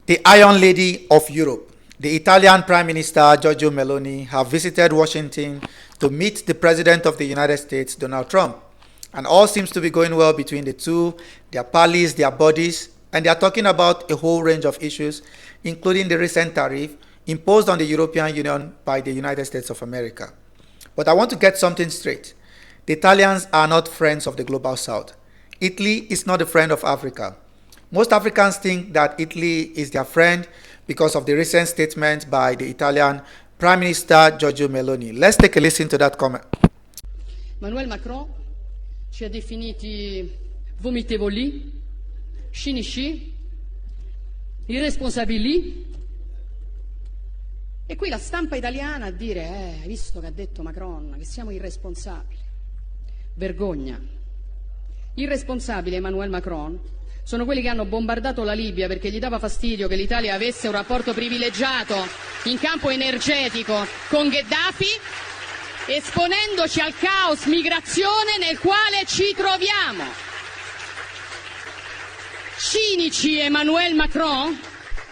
The Iron Lady of Europe, the Italian Prime Minister Giorgio Meloni, have visited Washington to meet the President of the United States, Donald Trump. And all seems to be going well between the two, their pallies, their bodies, and they are talking about a whole range of issues, including the recent tariff imposed on the European Union by the United States of America. But I want to get something straight. The Italians are not friends of the Global South. Italy is not a friend of Africa. Most Africans think that Italy is their friend because of the recent statement by the Italian Prime Minister Giorgio Meloni. Let's take a listen to that comment. Emmanuel Macron ci ha definiti vomitevoli, cinici, irresponsabili. E qui la stampa italiana a dire, hai visto che ha detto Macron, che siamo irresponsabili. Vergogna. Irresponsabile Emmanuel Macron sono quelli che hanno bombardato la Libia perché gli dava fastidio che l'Italia avesse un rapporto privilegiato in campo energetico con Gheddafi, esponendoci al caos migrazione nel quale ci troviamo. Cinici Emmanuel Macron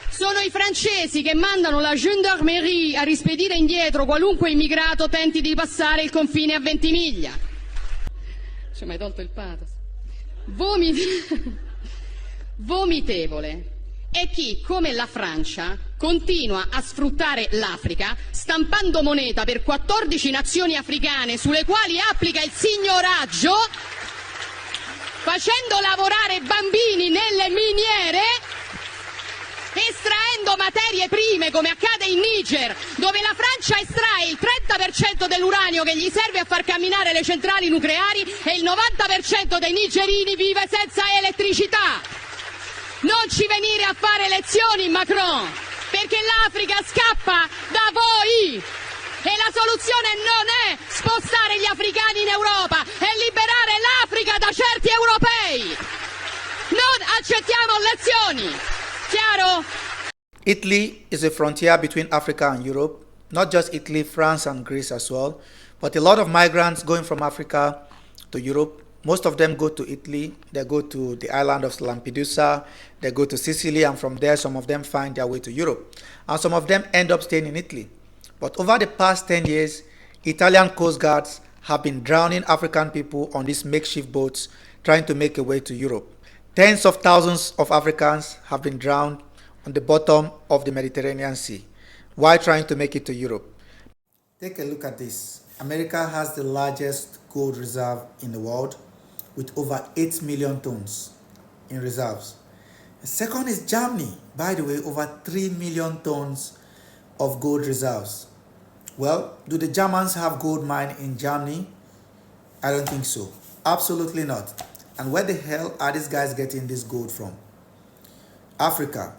sono i francesi che mandano la gendarmerie a rispedire indietro qualunque immigrato tenti di passare il confine a Ventimiglia. Ci hai mai tolto il pathos? Vomitevole è chi, come la Francia, continua a sfruttare l'Africa stampando moneta per 14 nazioni africane sulle quali applica il signoraggio, facendo lavorare bambini nelle miniere, estraendo materie prime come accade in Niger, dove la Francia estrae il 30% dell'uranio che gli serve a far camminare le centrali nucleari e il 90% dei nigerini vive senza elettricità. Non ci venire a fare lezioni, Macron, perché l'Africa scappa da voi e la soluzione non è spostare gli africani in Europa, è liberare l'Africa da certi europei. Non accettiamo lezioni. Chiaro? Italy is a frontier between Africa and Europe, not just Italy, France and Greece as well, but a lot of migrants going from Africa to Europe. Most of them go to Italy, they go to the island of Lampedusa, they go to Sicily, and from there some of them find their way to Europe. And some of them end up staying in Italy. But over the past 10 years, Italian coast guards have been drowning African people on these makeshift boats trying to make a way to Europe. Tens of thousands of Africans have been drowned on the bottom of the Mediterranean Sea while trying to make it to Europe. Take a look at this. America has the largest gold reserve in the world with over 8 million tons in reserves. The second is Germany, by the way, over 3 million tons of gold reserves. Well, do the Germans have gold mine in Germany? I don't think so. Absolutely not. And where the hell are these guys getting this gold from? Africa.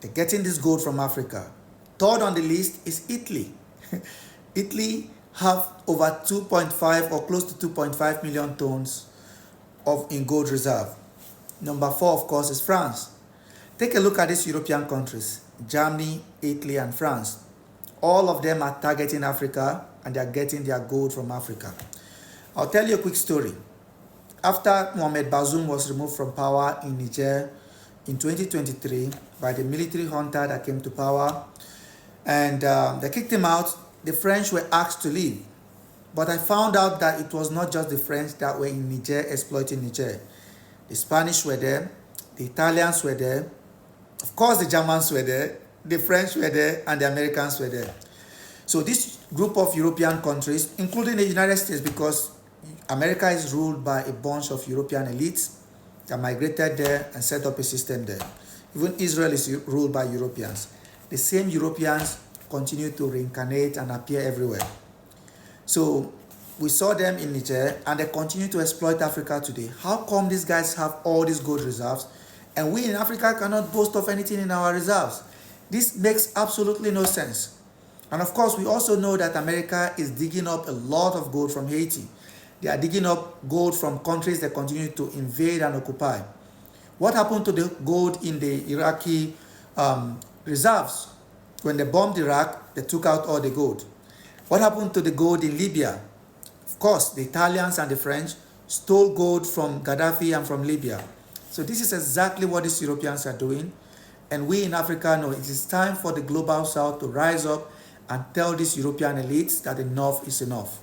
They're getting this gold from Africa. Third on the list is Italy. Italy have over 2.5 or close to 2.5 million tons in gold reserve. Number 4, of course, is France. Take a look at these European countries, Germany, Italy, and France. All of them are targeting Africa and they are getting their gold from Africa. I'll tell you a quick story. After Mohamed Bazoum was removed from power in Niger in 2023 by the military junta that came to power, and they kicked him out, the French were asked to leave. But I found out that it was not just the French that were in Niger exploiting Niger. The Spanish were there, the Italians were there, of course the Germans were there, the French were there, and the Americans were there. So this group of European countries, including the United States, because America is ruled by a bunch of European elites that migrated there and set up a system there. Even Israel is ruled by Europeans. The same Europeans continue to reincarnate and appear everywhere. So we saw them in Niger and they continue to exploit Africa today. How come these guys have all these gold reserves and we in Africa cannot boast of anything in our reserves? This makes absolutely no sense. And of course, we also know that America is digging up a lot of gold from Haiti. They are digging up gold from countries that continue to invade and occupy. What happened to the gold in the Iraqi reserves? When they bombed Iraq, they took out all the gold. What happened to the gold in Libya? Of course, the Italians and the French stole gold from Gaddafi and from Libya. So this is exactly what these Europeans are doing. And we in Africa know it is time for the global south to rise up and tell these European elites that enough is enough.